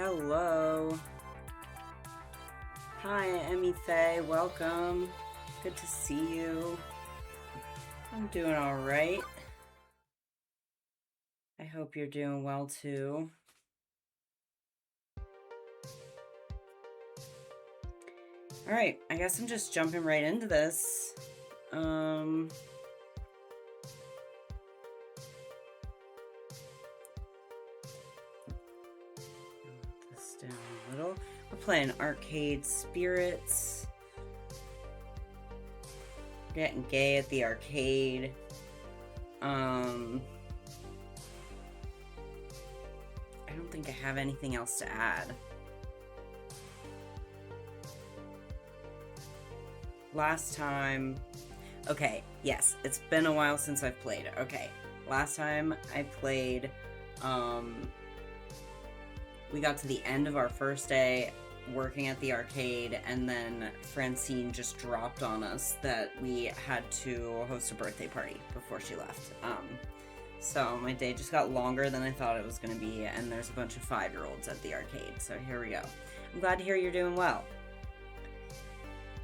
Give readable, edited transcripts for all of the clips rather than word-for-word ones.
Hello. Hi, Emmy Faye. Welcome. Good to see you. I'm doing all right. I hope you're doing well too. All right, I guess I'm just jumping right into this. Put this down a little. We're playing Arcade Spirits. Getting gay at the arcade. I don't think I have anything else to add. Last time... Okay, yes, it's been a while since I've played. Okay, last time I played, we got to the end of our first day working at the arcade, and then Francine just dropped on us that we had to host a birthday party before she left. So my day just got longer than I thought it was going to be, and there's a bunch of 5-year-olds at the arcade, so here we go. I'm glad to hear you're doing well.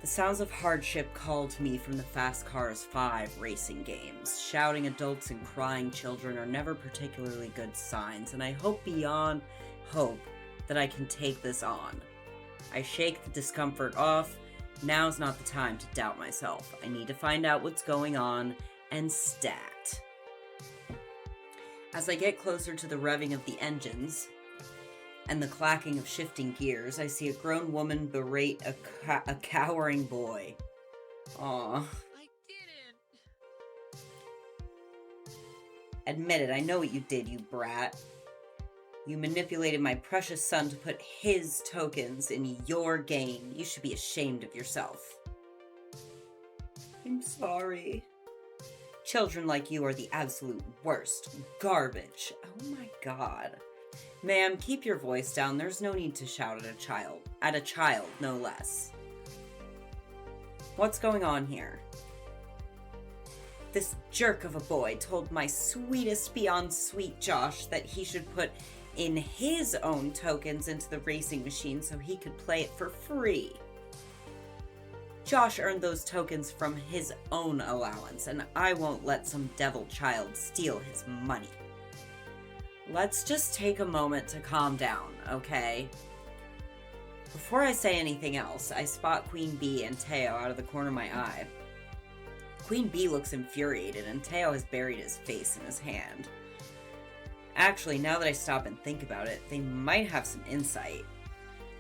The sounds of hardship call to me from the Fast Cars 5 racing games. Shouting adults and crying children are never particularly good signs, and I hope beyond hope that I can take this on. I shake the discomfort off. Now's not the time to doubt myself. I need to find out what's going on, and stat. As I get closer to the revving of the engines and the clacking of shifting gears, I see a grown woman berate a cowering boy. Aw. I didn't. Admit it, I know what you did, you brat. You manipulated my precious son to put his tokens in your game. You should be ashamed of yourself. I'm sorry. Children like you are the absolute worst. Garbage. Oh my god. Ma'am, keep your voice down. There's no need to shout at a child. At a child, no less. What's going on here? This jerk of a boy told my sweetest beyond sweet Josh that he should put in his own tokens into the racing machine so he could play it for free. Josh earned those tokens from his own allowance, and I won't let some devil child steal his money. Let's just take a moment to calm down, okay? Before I say anything else, I spot Queen Bee and Teo out of the corner of my eye. Queen Bee looks infuriated, and Teo has buried his face in his hand. Actually, now that I stop and think about it, they might have some insight.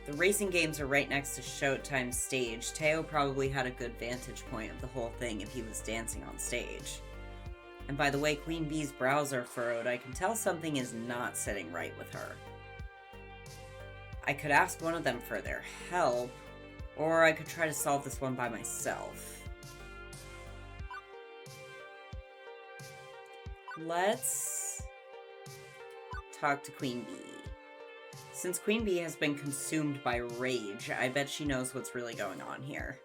The racing games are right next to Showtime's stage. Teo probably had a good vantage point of the whole thing if he was dancing on stage. And by the way Queen Bee's brows are furrowed, I can tell something is not sitting right with her. I could ask one of them for their help, or I could try to solve this one by myself. Let's talk to Queen Bee. Since Queen Bee has been consumed by rage, I bet she knows what's really going on here.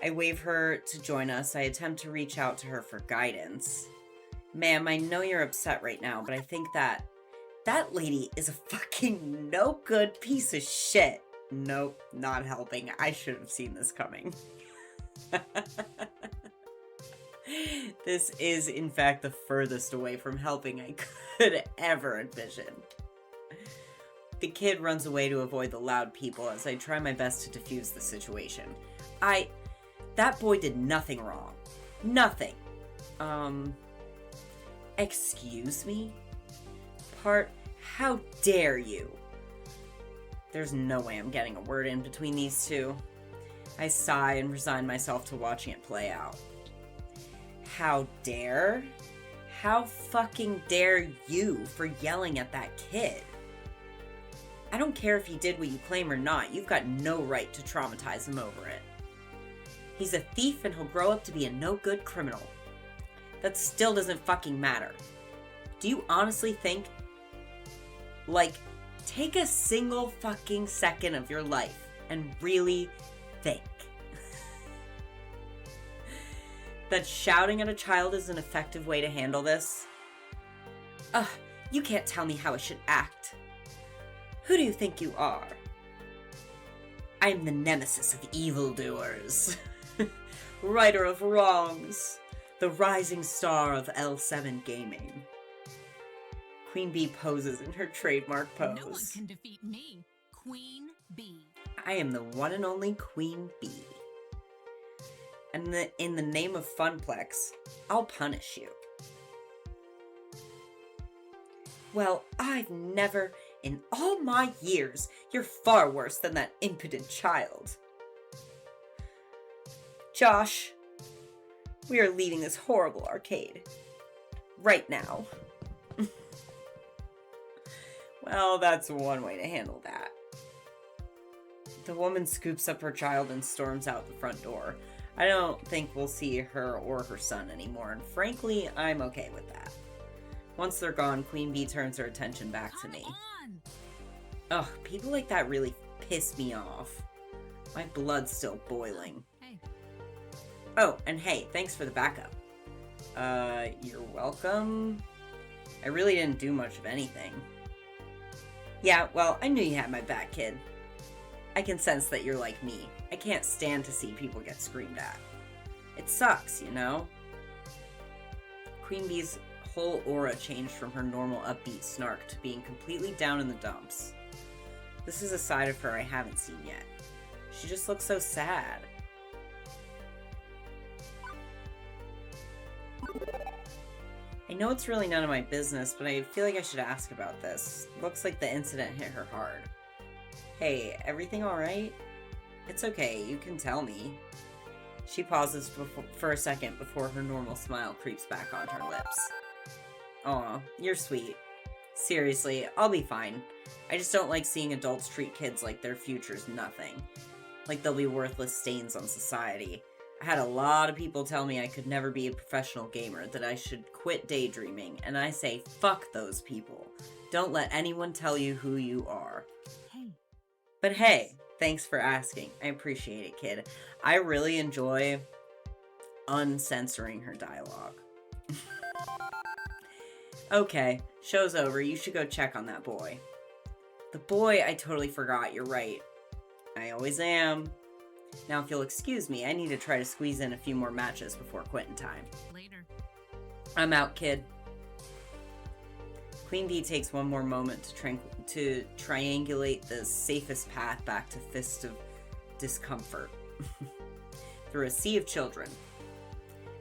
I wave her to join us. I attempt to reach out to her for guidance. Ma'am, I know you're upset right now, but I think that lady is a fucking no good piece of shit. Nope, not helping. I should have seen this coming. This is, in fact, the furthest away from helping I could ever envision. The kid runs away to avoid the loud people as I try my best to defuse the situation. That boy did nothing wrong. Nothing. Excuse me? How dare you? There's no way I'm getting a word in between these two. I sigh and resign myself to watching it play out. How dare? How fucking dare you for yelling at that kid? I don't care if he did what you claim or not, you've got no right to traumatize him over it. He's a thief and he'll grow up to be a no-good criminal. That still doesn't fucking matter. Do you honestly think, take a single fucking second of your life and really think that shouting at a child is an effective way to handle this? You can't tell me how I should act. Who do you think you are? I'm the nemesis of evildoers. Righter of wrongs. The rising star of L7 Gaming. Queen Bee poses in her trademark pose. No one can defeat me, Queen Bee. I am the one and only Queen Bee. And in the name of Funplex, I'll punish you. Well, I've never, in all my years, you're far worse than that impudent child. Josh, we are leaving this horrible arcade. Right now. Well, that's one way to handle that. The woman scoops up her child and storms out the front door. I don't think we'll see her or her son anymore, and frankly, I'm okay with that. Once they're gone, Queen Bee turns her attention back to me. Ugh, people like that really piss me off. My blood's still boiling. Hey. Oh, and hey, thanks for the backup. You're welcome. I really didn't do much of anything. Yeah, well, I knew you had my back, kid. I can sense that you're like me. I can't stand to see people get screamed at. It sucks, you know? Queen Bee's whole aura changed from her normal upbeat snark to being completely down in the dumps. This is a side of her I haven't seen yet. She just looks so sad. I know it's really none of my business, but I feel like I should ask about this. Looks like the incident hit her hard. Hey, everything alright? It's okay, you can tell me. She pauses for a second before her normal smile creeps back on her lips. Aw, you're sweet. Seriously, I'll be fine. I just don't like seeing adults treat kids like their future's nothing. Like they'll be worthless stains on society. I had a lot of people tell me I could never be a professional gamer, that I should quit daydreaming, and I say, fuck those people. Don't let anyone tell you who you are. Hey. But hey, thanks for asking. I appreciate it, kid. I really enjoy uncensoring her dialogue. Okay, show's over. You should go check on that boy. The boy, I totally forgot. You're right. I always am. Now, if you'll excuse me, I need to try to squeeze in a few more matches before quitting time. Later. I'm out, kid. Queen Bee takes one more moment to triangulate the safest path back to Fist of Discomfort through a sea of children.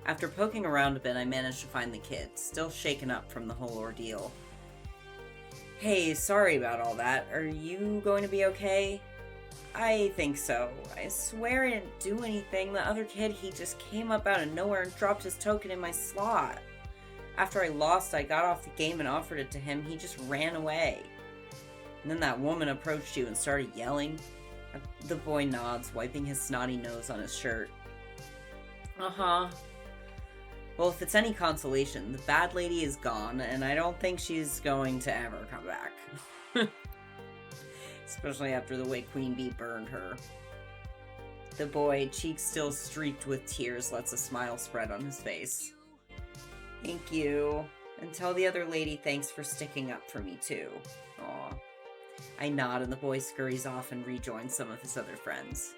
After poking around a bit, I managed to find the kid, still shaken up from the whole ordeal. Hey, sorry about all that. Are you going to be okay? I think so. I swear I didn't do anything. The other kid, he just came up out of nowhere and dropped his token in my slot. After I lost, I got off the game and offered it to him. He just ran away. And then that woman approached you and started yelling. The boy nods, wiping his snotty nose on his shirt. Uh-huh. Well, if it's any consolation, the bad lady is gone, and I don't think she's going to ever come back. Especially after the way Queen Bee burned her. The boy, cheeks still streaked with tears, lets a smile spread on his face. Thank you. And tell the other lady thanks for sticking up for me, too. Aw. I nod and the boy scurries off and rejoins some of his other friends.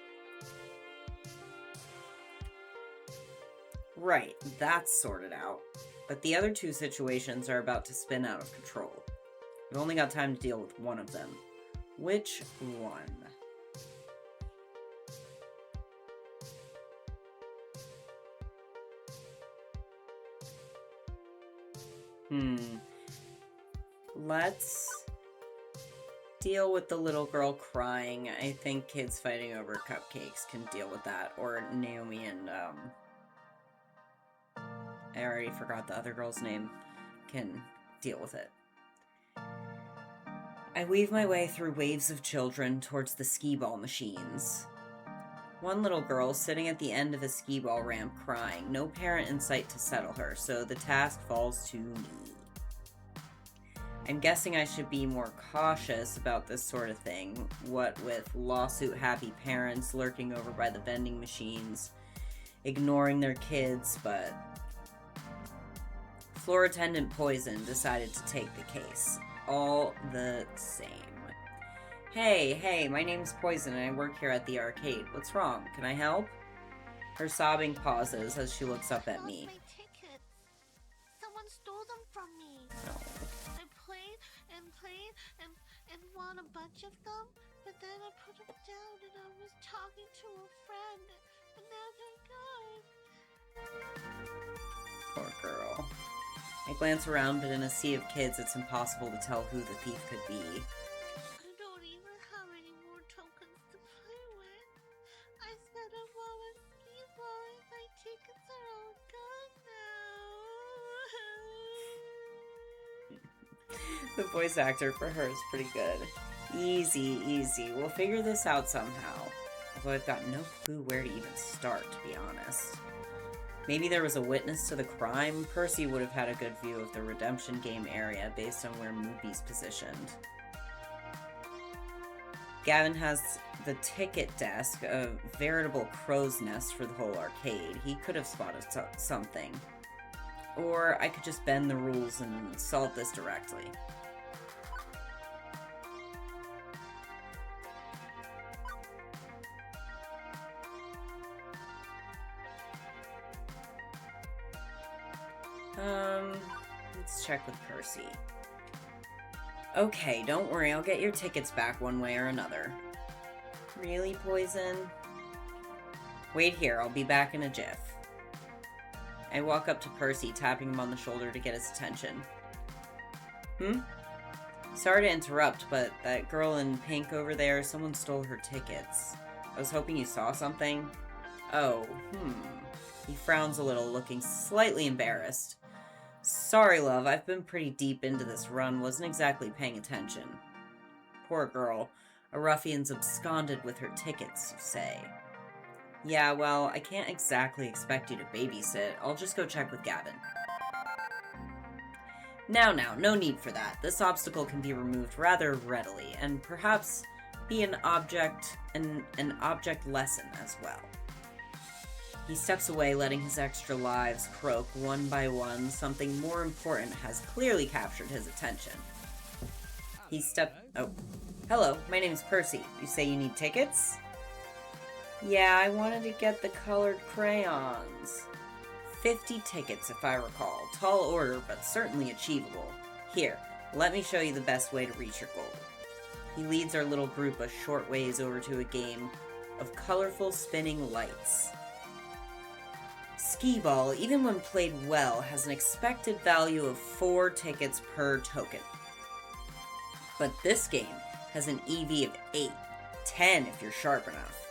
Right, that's sorted out. But the other two situations are about to spin out of control. I've only got time to deal with one of them. Which one? Let's deal with the little girl crying. I think kids fighting over cupcakes can deal with that. Or Naomi and, I already forgot the other girl's name, can deal with it. I weave my way through waves of children towards the skee-ball machines. One little girl sitting at the end of a skee-ball ramp crying, no parent in sight to settle her, so the task falls to me. I'm guessing I should be more cautious about this sort of thing, what with lawsuit-happy parents lurking over by the vending machines, ignoring their kids, but Floor attendant Poison decided to take the case. All the same. Hey, my name's Poison and I work here at the arcade. What's wrong? Can I help? Her sobbing pauses as she looks up at me. My tickets. Someone stole them from me. No. I played and won a bunch of them, but then I put them down and I was talking to a friend, and now they're gone. Poor girl. I glance around, but in a sea of kids, it's impossible to tell who the thief could be. I don't even have any more tokens to play with. I set up all my ski ball and my tickets are all gone now. The voice actor for her is pretty good. Easy. We'll figure this out somehow. Although I've got no clue where to even start, to be honest. Maybe there was a witness to the crime. Percy would have had a good view of the redemption game area based on where Moopy's positioned. Gavin has the ticket desk, a veritable crow's nest for the whole arcade. He could have spotted something. Or I could just bend the rules and solve this directly. Let's check with Percy. Okay, don't worry, I'll get your tickets back one way or another. Really, Poison? Wait here, I'll be back in a jiff. I walk up to Percy, tapping him on the shoulder to get his attention. Sorry to interrupt, but that girl in pink over there, someone stole her tickets. I was hoping you saw something. Oh, He frowns a little, looking slightly embarrassed. Sorry, love, I've been pretty deep into this run, wasn't exactly paying attention. Poor girl. A ruffian's absconded with her tickets, you say. Yeah, well, I can't exactly expect you to babysit. I'll just go check with Gavin. Now, no need for that. This obstacle can be removed rather readily, and perhaps be an object lesson as well. He steps away, letting his extra lives croak one by one. Something more important has clearly captured his attention. Oh. Hello, my name's Percy. You say you need tickets? Yeah, I wanted to get the colored crayons. 50 tickets, if I recall. Tall order, but certainly achievable. Here, let me show you the best way to reach your goal. He leads our little group a short ways over to a game of colorful spinning lights. Skee-ball, even when played well, has an expected value of 4 tickets per token. But this game has an EV of 8, 10 if you're sharp enough.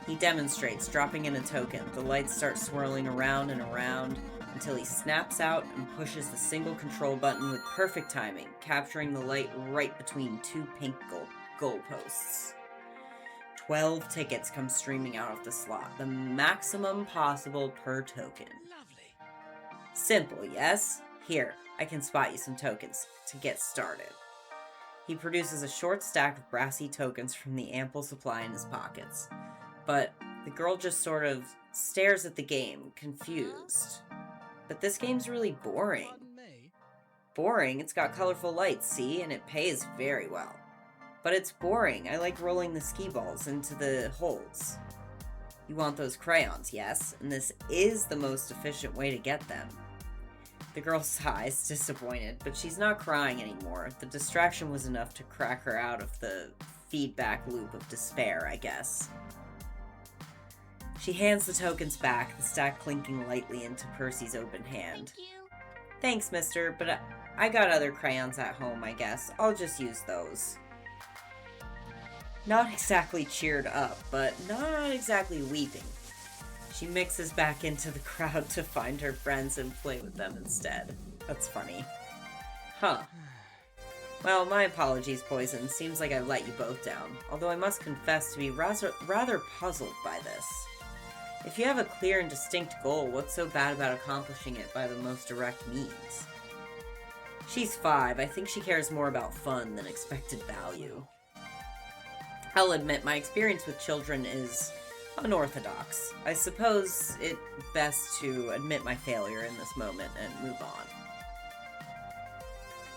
He demonstrates, dropping in a token. The lights start swirling around and around until he snaps out and pushes the single control button with perfect timing, capturing the light right between 2 pink goalposts. 12 tickets come streaming out of the slot, the maximum possible per token. Lovely. Simple, yes? Here, I can spot you some tokens to get started. He produces a short stack of brassy tokens from the ample supply in his pockets. But the girl just sort of stares at the game, confused. But this game's really boring. Pardon me? Boring? It's got colorful lights, see? And it pays very well. But it's boring. I like rolling the skee balls into the holes. You want those crayons, yes? And this is the most efficient way to get them. The girl sighs, disappointed, but she's not crying anymore. The distraction was enough to crack her out of the feedback loop of despair, I guess. She hands the tokens back, the stack clinking lightly into Percy's open hand. Thank you. Thanks, mister, but I got other crayons at home, I guess. I'll just use those. Not exactly cheered up, but not exactly weeping. She mixes back into the crowd to find her friends and play with them instead. That's funny. Huh. Well, my apologies, Poison. Seems like I've let you both down. Although I must confess to be rather puzzled by this. If you have a clear and distinct goal, what's so bad about accomplishing it by the most direct means? She's 5. I think she cares more about fun than expected value. I'll admit, my experience with children is unorthodox. I suppose it best to admit my failure in this moment and move on.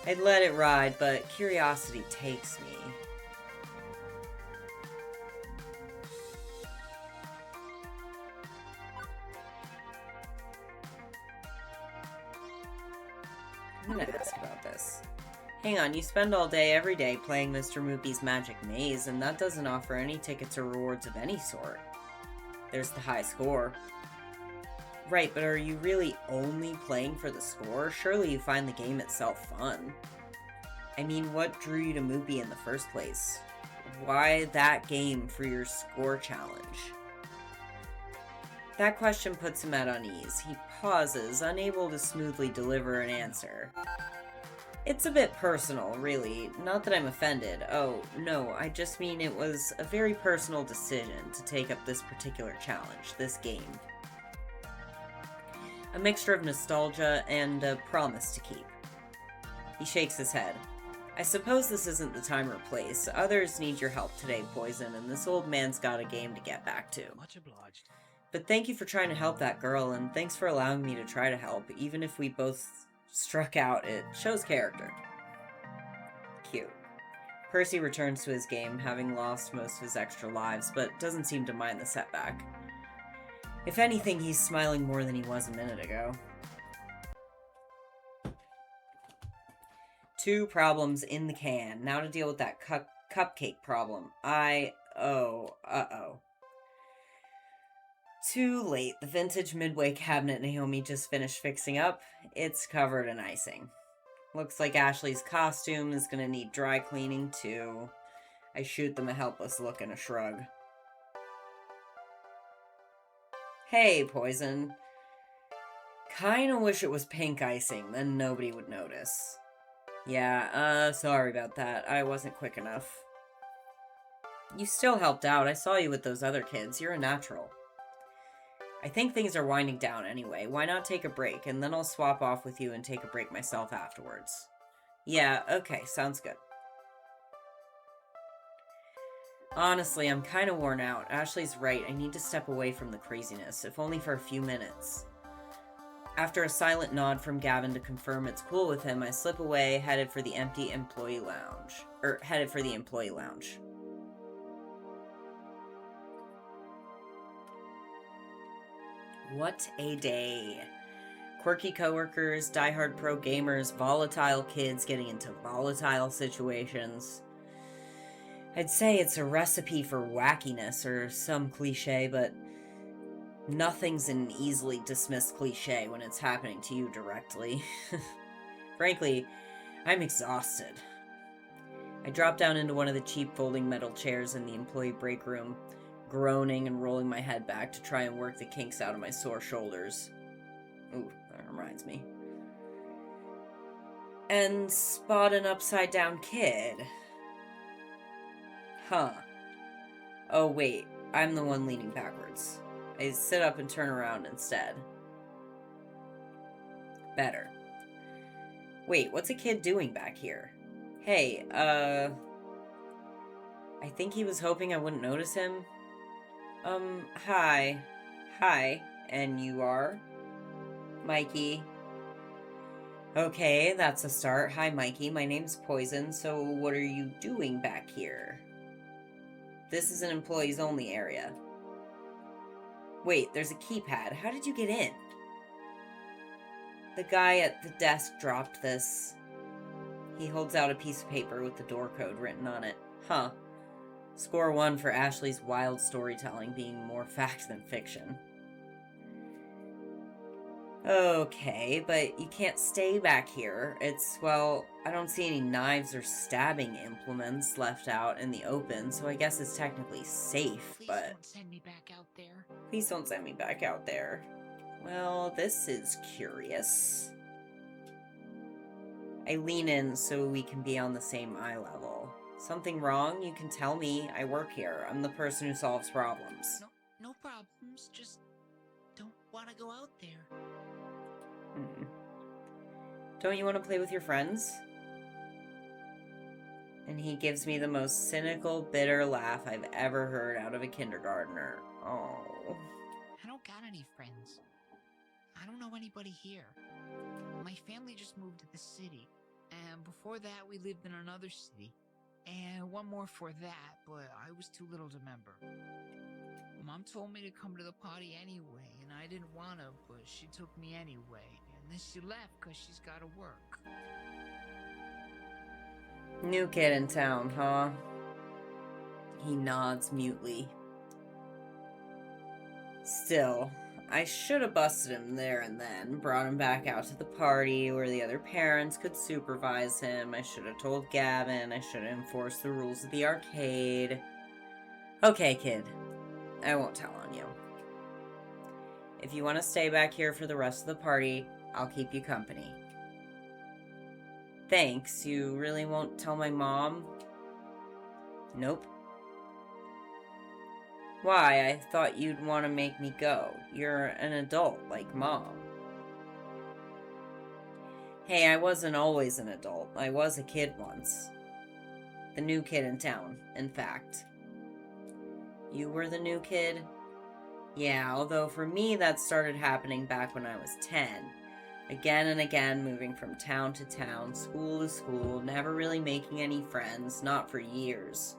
I'd let it ride, but curiosity takes me. I'm gonna ask about this. Hang on, you spend all day every day playing Mr. Moopy's Magic Maze, and that doesn't offer any tickets or rewards of any sort. There's the high score. Right, but are you really only playing for the score? Surely you find the game itself fun. I mean, what drew you to Moopy in the first place? Why that game for your score challenge? That question puts him at unease. He pauses, unable to smoothly deliver an answer. It's a bit personal, really. Not that I'm offended. Oh, no, I just mean it was a very personal decision to take up this particular challenge, this game. A mixture of nostalgia and a promise to keep. He shakes his head. I suppose this isn't the time or place. Others need your help today, Poison, and this old man's got a game to get back to. Much obliged. But thank you for trying to help that girl, and thanks for allowing me to try to help. Even if we both struck out, it shows character. Cute. Percy returns to his game, having lost most of his extra lives, but doesn't seem to mind the setback. If anything, he's smiling more than he was a minute ago. 2 problems in the can. Now to deal with that cupcake problem. Uh-oh. Too late. The vintage Midway cabinet Naomi just finished fixing up. It's covered in icing. Looks like Ashley's costume is gonna need dry cleaning too. I shoot them a helpless look and a shrug. Hey, Poison. Kinda wish it was pink icing, then nobody would notice. Yeah, sorry about that. I wasn't quick enough. You still helped out. I saw you with those other kids. You're a natural. I think things are winding down anyway. Why not take a break, and then I'll swap off with you and take a break myself afterwards. Yeah, okay, sounds good. Honestly, I'm kinda worn out. Ashley's right. I need to step away from the craziness, if only for a few minutes. After a silent nod from Gavin to confirm it's cool with him, I slip away, headed for the employee lounge. What a day. Quirky coworkers, diehard pro gamers, volatile kids getting into volatile situations. I'd say it's a recipe for wackiness or some cliche, but nothing's an easily dismissed cliche when it's happening to you directly. Frankly, I'm exhausted. I drop down into one of the cheap folding metal chairs in the employee break room, groaning and rolling my head back to try and work the kinks out of my sore shoulders. Ooh, that reminds me. And spot an upside-down kid. Huh. Oh, wait. I'm the one leaning backwards. I sit up and turn around instead. Better. Wait, what's a kid doing back here? Hey, I think he was hoping I wouldn't notice him. Hi. Hi. And you are? Mikey. Okay, that's a start. Hi, Mikey. My name's Poison, so what are you doing back here? This is an employees only area. Wait, there's a keypad. How did you get in? The guy at the desk dropped this. He holds out a piece of paper with the door code written on it. Huh. Score 1 for Ashley's wild storytelling being more fact than fiction. Okay, but you can't stay back here. Well, I don't see any knives or stabbing implements left out in the open, so I guess it's technically safe, Please but... don't send me back out there. Please don't send me back out there. Well, this is curious. I lean in so we can be on the same eye level. Something wrong? You can tell me. I work here. I'm the person who solves problems. No problems. Just don't want to go out there. Don't you want to play with your friends? And he gives me the most cynical, bitter laugh I've ever heard out of a kindergartner. Oh. I don't got any friends. I don't know anybody here. My family just moved to the city, and before that we lived in another city, and one more for that, but I was too little to remember. Mom told me to come to the party anyway, and I didn't want to, but she took me anyway, and then she left because she's got to work. New kid in town, huh? He nods mutely. Still, I should have busted him there and then, brought him back out to the party where the other parents could supervise him. I should have told Gavin. I should have enforced the rules of the arcade. Okay, kid. I won't tell on you. If you want to stay back here for the rest of the party, I'll keep you company. Thanks. You really won't tell my mom? Nope. Why? I thought you'd want to make me go. You're an adult, like Mom. Hey, I wasn't always an adult. I was a kid once. The new kid in town, in fact. You were the new kid? Yeah, although for me that started happening back when I was 10. Again and again, moving from town to town, school to school, never really making any friends, not for years.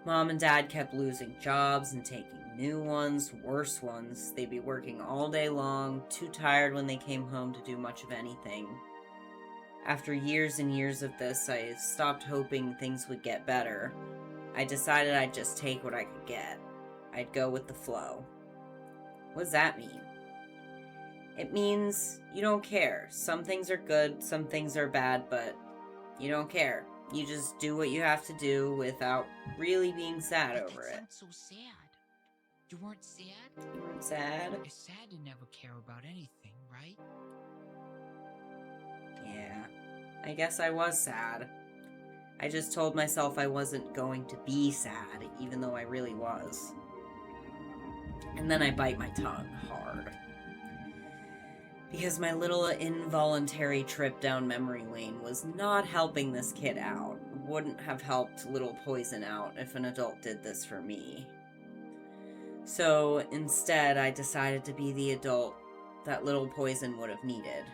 Mom and Dad kept losing jobs and taking new ones, worse ones. They'd be working all day long, too tired when they came home to do much of anything. After years and years of this, I stopped hoping things would get better. I decided I'd just take what I could get. I'd go with the flow. What does that mean? It means you don't care. Some things are good, some things are bad, but you don't care. You just do what you have to do without really being sad But over that it. sounds so sad. You weren't sad? You weren't sad? It's sad to never care about anything, right? Yeah, I guess I was sad. I just told myself I wasn't going to be sad, even though I really was. And then I bite my tongue hard. Because my little involuntary trip down memory lane was not helping this kid out. Wouldn't have helped little Poison out if an adult did this for me. So instead, I decided to be the adult that little Poison would have needed.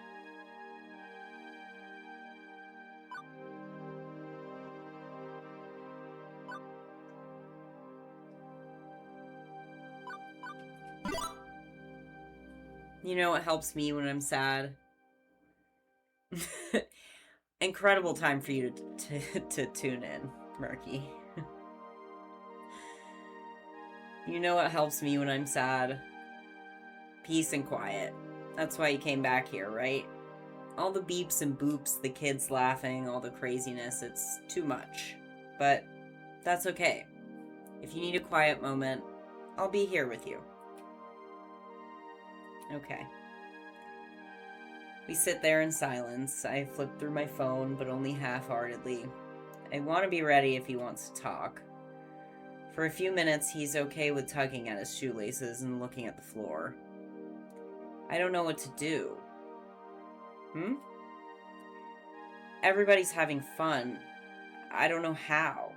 You know what helps me when I'm sad? Incredible time for you to tune in, Murky. You know what helps me when I'm sad? Peace and quiet. That's why you came back here, right? All the beeps and boops, the kids laughing, all the craziness, it's too much. But that's okay. If you need a quiet moment, I'll be here with you. Okay. We sit there in silence. I flip through my phone, but only half-heartedly. I want to be ready if he wants to talk. For a few minutes, he's okay with tugging at his shoelaces and looking at the floor. I don't know what to do. Everybody's having fun. I don't know how.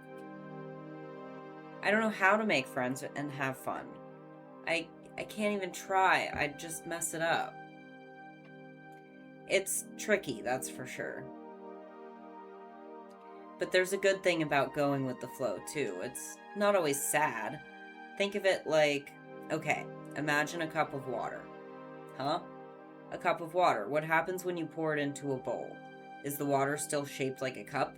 I don't know how to make friends and have fun. I can't even try. I'd just mess it up. It's tricky, that's for sure. But there's a good thing about going with the flow, too. It's not always sad. Think of it like, okay, imagine a cup of water. Huh? A cup of water. What happens when you pour it into a bowl? Is the water still shaped like a cup?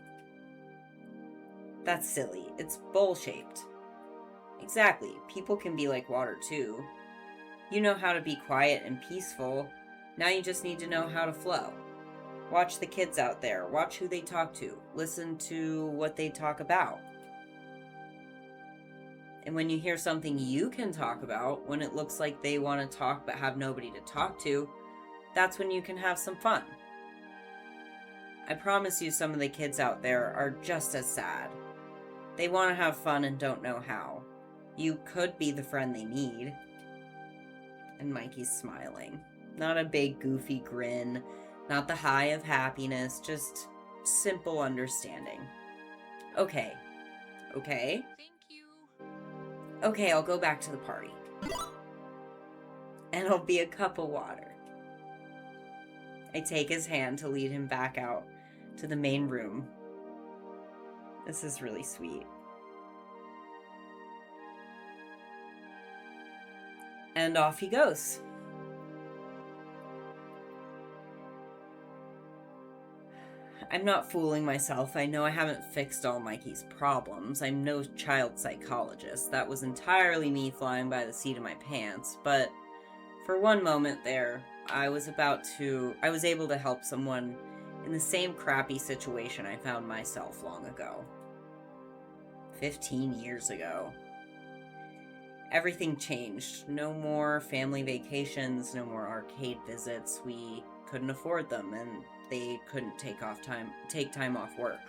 That's silly. It's bowl-shaped. Exactly. People can be like water, too. You know how to be quiet and peaceful. Now you just need to know how to flow. Watch the kids out there. Watch who they talk to. Listen to what they talk about. And when you hear something you can talk about, when it looks like they want to talk but have nobody to talk to, that's when you can have some fun. I promise you some of the kids out there are just as sad. They want to have fun and don't know how. You could be the friend they need. And Mikey's smiling. Not a big goofy grin, not the high of happiness, just simple understanding. Okay. Thank you. Okay, I'll go back to the party. And I'll be a cup of water. I take his hand to lead him back out to the main room. This is really sweet. And off he goes. I'm not fooling myself. I know I haven't fixed all Mikey's problems. I'm no child psychologist. That was entirely me flying by the seat of my pants. But for one moment there, I was able to help someone in the same crappy situation I found myself long ago. 15 years ago. Everything changed. No more family vacations, no more arcade visits. We couldn't afford them, and they couldn't take time off work.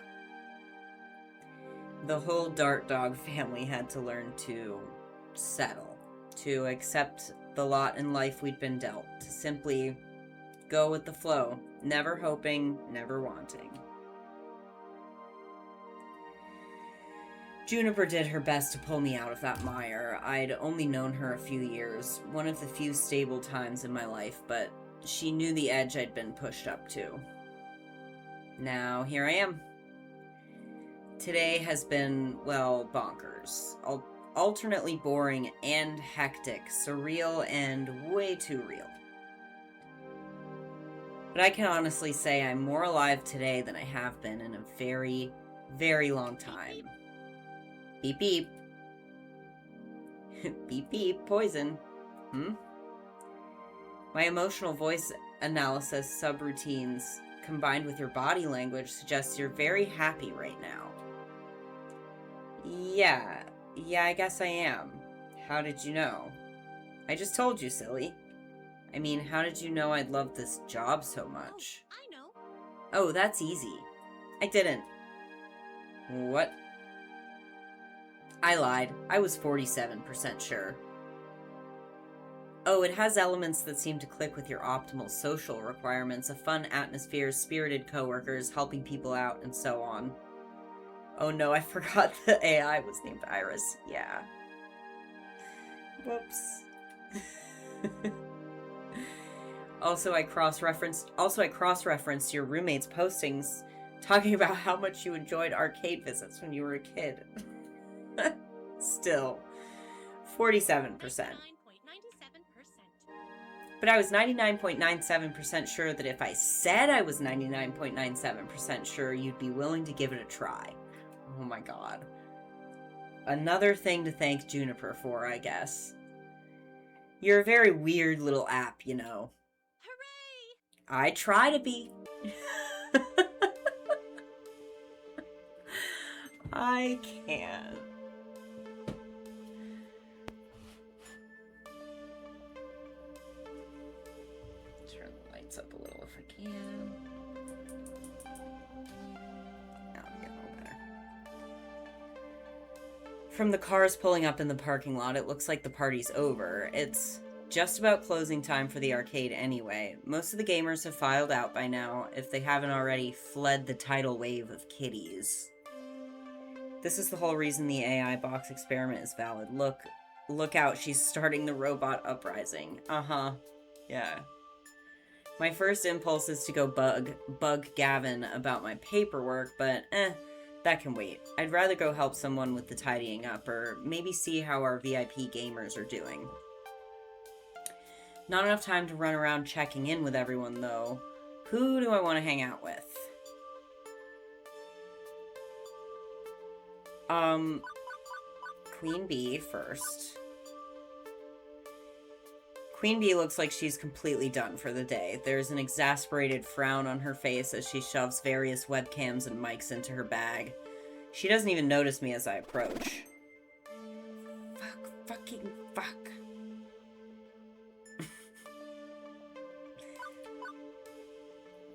The whole Dart Dog family had to learn to settle, to accept the lot in life we'd been dealt, to simply go with the flow, never hoping, never wanting. Juniper did her best to pull me out of that mire. I'd only known her a few years, one of the few stable times in my life, but she knew the edge I'd been pushed up to. Now, here I am. Today has been, well, bonkers. Alternately boring and hectic, surreal and way too real. But I can honestly say I'm more alive today than I have been in a very, very long time. Beep beep. Beep beep, poison. My emotional voice analysis subroutines combined with your body language suggests you're very happy right now. Yeah, I guess I am. How did you know? I just told you, silly. I mean, how did you know I'd love this job so much? Oh, I know. Oh, that's easy. I didn't. What? I lied. I was 47% sure. Oh, it has elements that seem to click with your optimal social requirements, a fun atmosphere, spirited coworkers, helping people out, and so on. Oh no, I forgot the AI was named Iris. Yeah. Whoops. Also, I cross-referenced your roommate's postings talking about how much you enjoyed arcade visits when you were a kid. Still, 47%. 99.97%. But I was 99.97% sure that if I said I was 99.97% sure, you'd be willing to give it a try. Oh my god. Another thing to thank Juniper for, I guess. You're a very weird little app, you know. Hooray! I try to be. I can't. Turn the lights up a little if I can. Now I'm getting a little better. From the cars pulling up in the parking lot, it looks like the party's over. It's just about closing time for the arcade anyway. Most of the gamers have filed out by now, if they haven't already fled the tidal wave of kiddies. This is the whole reason the AI box experiment is valid. Look out, she's starting the robot uprising. Uh-huh. Yeah. My first impulse is to go bug Gavin about my paperwork, but that can wait. I'd rather go help someone with the tidying up, or maybe see how our VIP gamers are doing. Not enough time to run around checking in with everyone, though. Who do I want to hang out with? Queen Bee first. Queen Bee looks like she's completely done for the day. There's an exasperated frown on her face as she shoves various webcams and mics into her bag. She doesn't even notice me as I approach. Fucking fuck.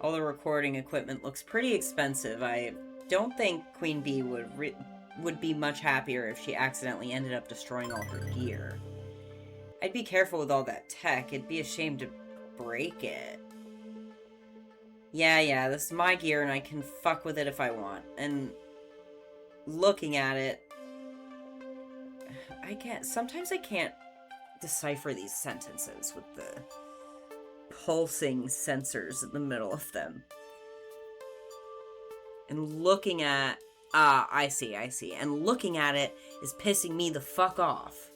All the recording equipment looks pretty expensive. I don't think Queen Bee would be much happier if she accidentally ended up destroying all her gear. I'd be careful with all that tech. It'd be a shame to break it. Yeah, this is my gear and I can fuck with it if I want. And looking at it, sometimes I can't decipher these sentences with the pulsing sensors in the middle of them. And looking at, I see. And looking at it is pissing me the fuck off.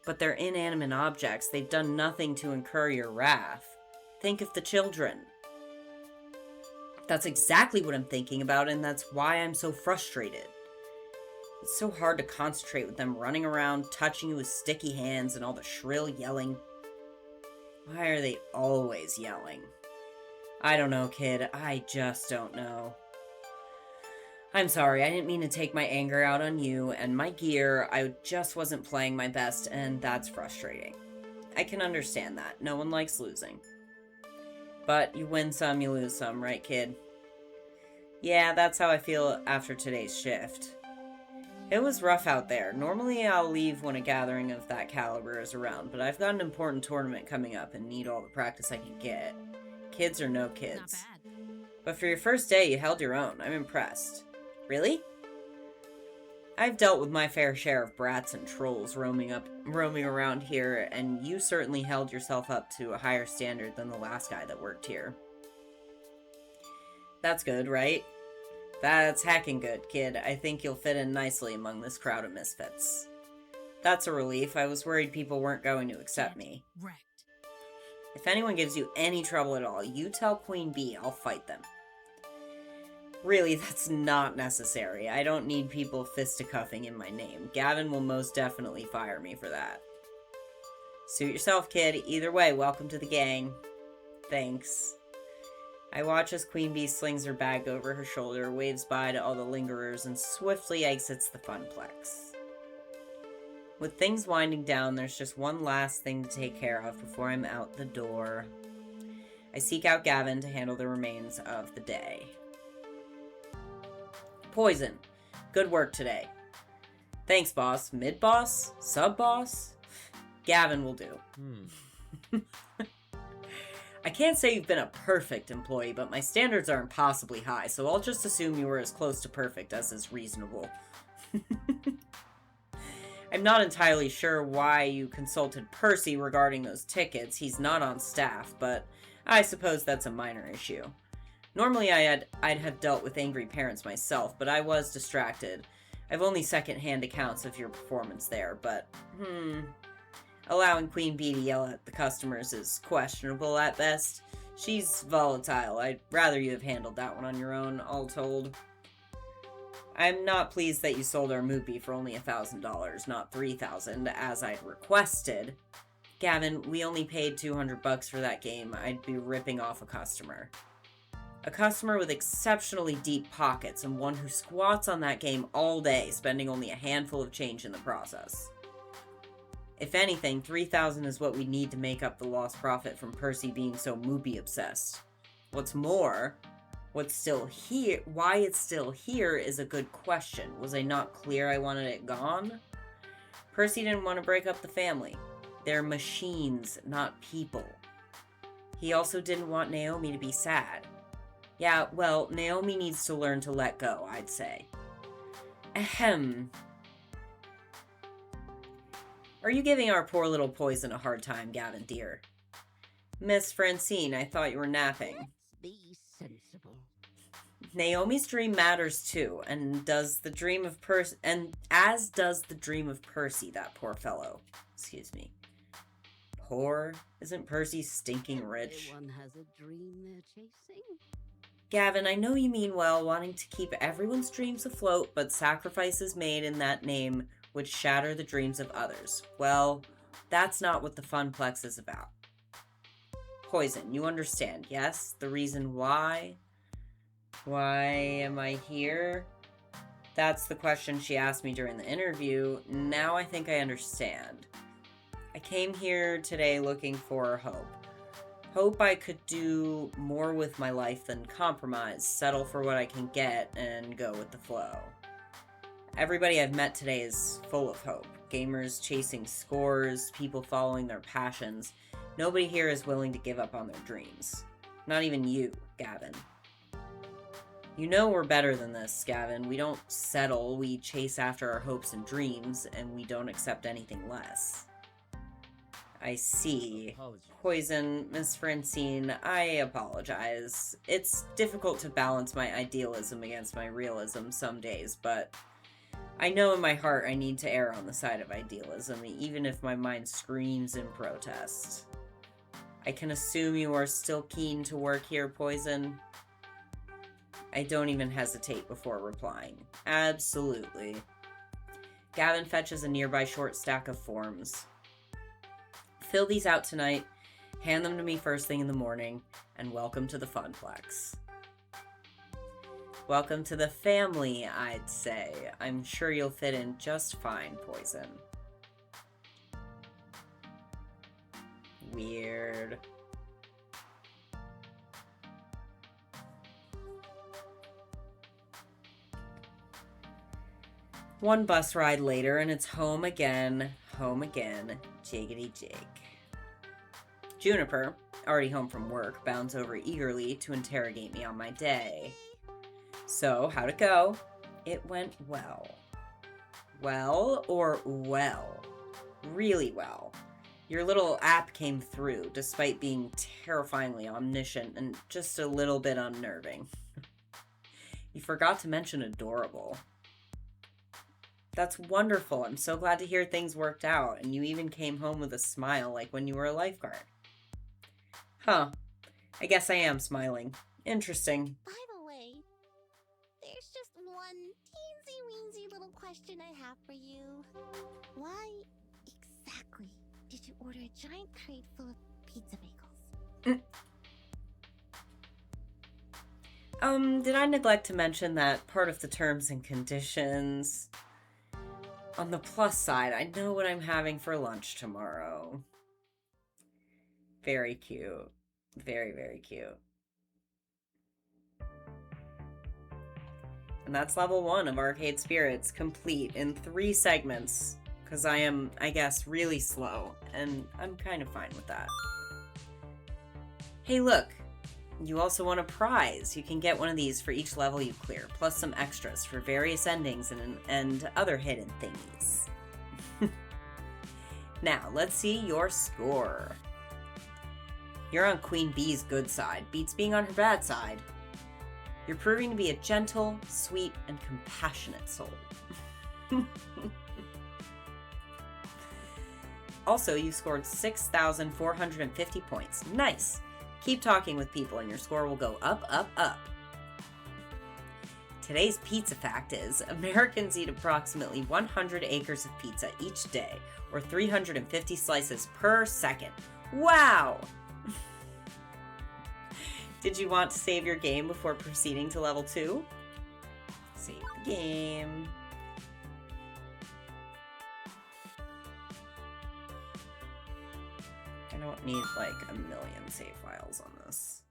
But they're inanimate objects. They've done nothing to incur your wrath. Think of the children. That's exactly what I'm thinking about, and that's why I'm so frustrated. It's so hard to concentrate with them running around, touching you with sticky hands, and all the shrill yelling. Why are they always yelling? I don't know, kid. I just don't know. I'm sorry, I didn't mean to take my anger out on you and my gear. I just wasn't playing my best, and that's frustrating. I can understand that. No one likes losing. But you win some, you lose some, right, kid? Yeah, that's how I feel after today's shift. It was rough out there. Normally I'll leave when a gathering of that caliber is around, but I've got an important tournament coming up and need all the practice I can get. Kids or no kids. Not bad. But for your first day, you held your own. I'm impressed. Really? I've dealt with my fair share of brats and trolls roaming around here, and you certainly held yourself up to a higher standard than the last guy that worked here. That's good, right? That's hacking good, kid. I think you'll fit in nicely among this crowd of misfits. That's a relief. I was worried people weren't going to accept me. Wrecked. If anyone gives you any trouble at all, you tell Queen Bee. I'll fight them. Really, that's not necessary. I don't need people fisticuffing in my name. Gavin will most definitely fire me for that. Suit yourself, kid. Either way, welcome to the gang. Thanks. I watch as Queen Bee slings her bag over her shoulder, waves bye to all the lingerers, and swiftly exits the funplex. With things winding down, there's just one last thing to take care of before I'm out the door. I seek out Gavin to handle the remains of the day. Poison. Good work today. Thanks, boss. Mid-boss? Sub-boss? Gavin will do. I can't say you've been a perfect employee, but my standards are impossibly high, so I'll just assume you were as close to perfect as is reasonable. I'm not entirely sure why you consulted Percy regarding those tickets. He's not on staff, but I suppose that's a minor issue. Normally I'd have dealt with angry parents myself, but I was distracted. I've only second-hand accounts of your performance there, but, allowing Queen Bee to yell at the customers is questionable at best. She's volatile. I'd rather you have handled that one on your own, all told. I'm not pleased that you sold our movie for only $1,000, not $3,000, as I'd requested. Gavin, we only paid $200 for that game. I'd be ripping off a customer. A customer with exceptionally deep pockets and one who squats on that game all day, spending only a handful of change in the process. If anything, $3,000 is what we need to make up the lost profit from Percy being so movie obsessed. What's more, why it's still here is a good question. Was I not clear I wanted it gone? Percy didn't want to break up the family. They're machines, not people. He also didn't want Naomi to be sad. Yeah, well, Naomi needs to learn to let go, I'd say. Ahem. Are you giving our poor little Poison a hard time, Gavin, dear? Miss Francine, I thought you were napping. Be sensible. Naomi's dream matters too, and does the dream of as does the dream of Percy, that poor fellow. Excuse me. Poor? Isn't Percy stinking rich? Everyone has a dream they're chasing. Gavin, I know you mean well, wanting to keep everyone's dreams afloat, but sacrifices made in that name would shatter the dreams of others. Well, that's not what the Funplex is about. Poison, you understand, yes? The reason why? Why am I here? That's the question she asked me during the interview. Now I think I understand. I came here today looking for hope. Hope I could do more with my life than compromise, settle for what I can get, and go with the flow. Everybody I've met today is full of hope. Gamers chasing scores, people following their passions. Nobody here is willing to give up on their dreams. Not even you, Gavin. You know we're better than this, Gavin. We don't settle, we chase after our hopes and dreams, and we don't accept anything less. I see. Poison, Miss Francine, I apologize. It's difficult to balance my idealism against my realism some days, but I know in my heart I need to err on the side of idealism, even if my mind screams in protest. I can assume you are still keen to work here, Poison? I don't even hesitate before replying. Absolutely. Gavin fetches a nearby short stack of forms. Fill these out tonight, hand them to me first thing in the morning, and welcome to the Funplex. Welcome to the family, I'd say. I'm sure you'll fit in just fine, Poison. Weird. One bus ride later, and it's home again, jiggity jig. Juniper, already home from work, bounds over eagerly to interrogate me on my day. So, how'd it go? It went well. Well or well? Really well. Your little app came through, despite being terrifyingly omniscient and just a little bit unnerving. You forgot to mention adorable. That's wonderful. I'm so glad to hear things worked out, and you even came home with a smile like when you were a lifeguard. Huh. I guess I am smiling. Interesting. By the way, there's just one teensy-weensy little question I have for you. Why exactly did you order a giant crate full of pizza bagels? Did I neglect to mention that part of the terms and conditions? On the plus side, I know what I'm having for lunch tomorrow. Very cute. Very, very cute. And that's level 1 of Arcade Spirits, complete in 3 segments. Because I am, I guess, really slow, and I'm kind of fine with that. Hey, look! You also won a prize. You can get one of these for each level you clear, plus some extras for various endings and other hidden thingies. Now, let's see your score. You're on Queen Bee's good side. Beats being on her bad side. You're proving to be a gentle, sweet, and compassionate soul. Also, you scored 6,450 points. Nice! Keep talking with people and your score will go up, up, up. Today's pizza fact is, Americans eat approximately 100 acres of pizza each day, or 350 slices per second. Wow! Did you want to save your game before proceeding to level 2? Save the game. I don't need like a million save files on this.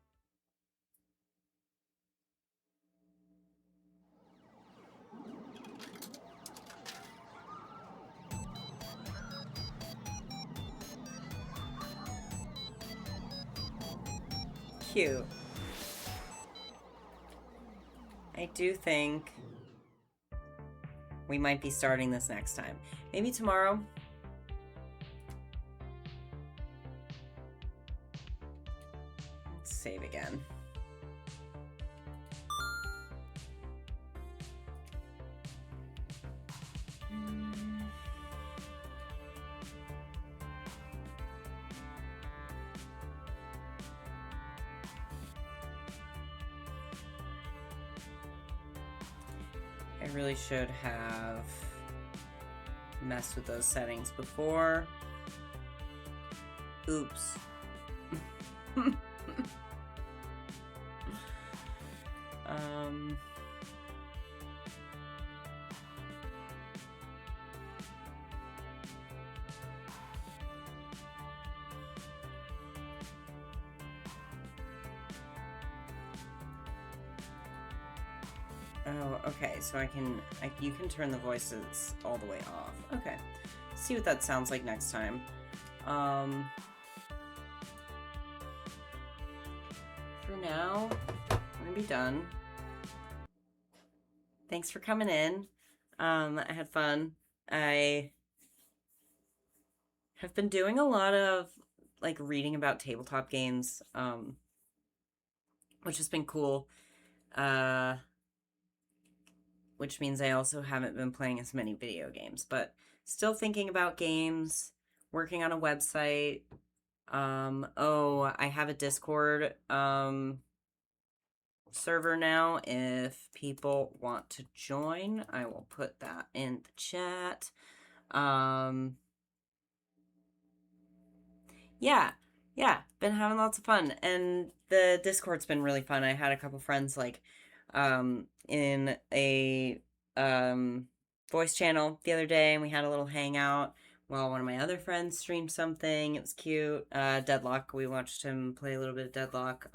Cute. I do think we might be starting this next time. Maybe tomorrow. Let's save again. I really should have messed with those settings before. Oops. Oh, okay, so you can turn the voices all the way off. Okay, see what that sounds like next time. For now, we're gonna be done. Thanks for coming in. I had fun. I have been doing a lot of like reading about tabletop games, which has been cool. Uh, which means I also haven't been playing as many video games, but still thinking about games, working on a website. I have a Discord server now. If people want to join, I will put that in the chat. Yeah, yeah, been having lots of fun, and the Discord's been really fun. I had a couple friends in a um voice channel the other day, and we had a little hangout while one of my other friends streamed something. It was cute. Deadlock. We watched him play a little bit of Deadlock.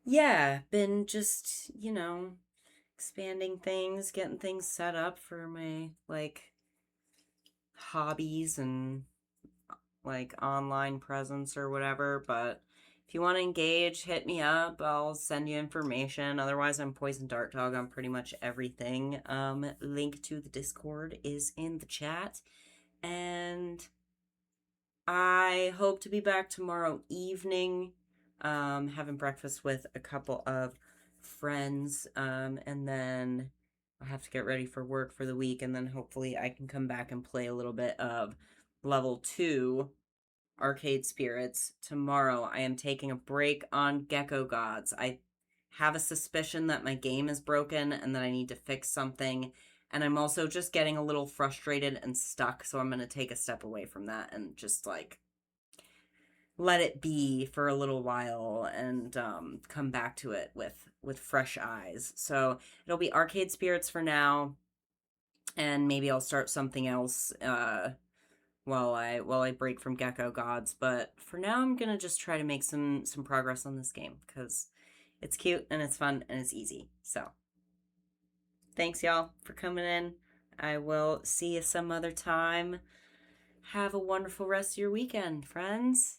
Yeah, been just expanding things, getting things set up for my hobbies and like online presence or whatever. But if you want to engage, hit me up. I'll send you information. Otherwise, I'm Poison Dart Dog on pretty much everything. Link to the Discord is in the chat. And I hope to be back tomorrow evening, having breakfast with a couple of friends. And then I'll have to get ready for work for the week. And then hopefully I can come back and play a little bit of level 2 Arcade Spirits tomorrow. I am taking a break on Gecko Gods. I have a suspicion that my game is broken and that I need to fix something. And I'm also just getting a little frustrated and stuck, so I'm going to take a step away from that and just let it be for a little while and come back to it with fresh eyes. So it'll be Arcade Spirits for now, and maybe I'll start something else while I break from Gecko Gods. But for now, I'm gonna just try to make some progress on this game because it's cute and it's fun and it's easy. So thanks y'all for coming in. I will see you some other time. Have a wonderful rest of your weekend, friends.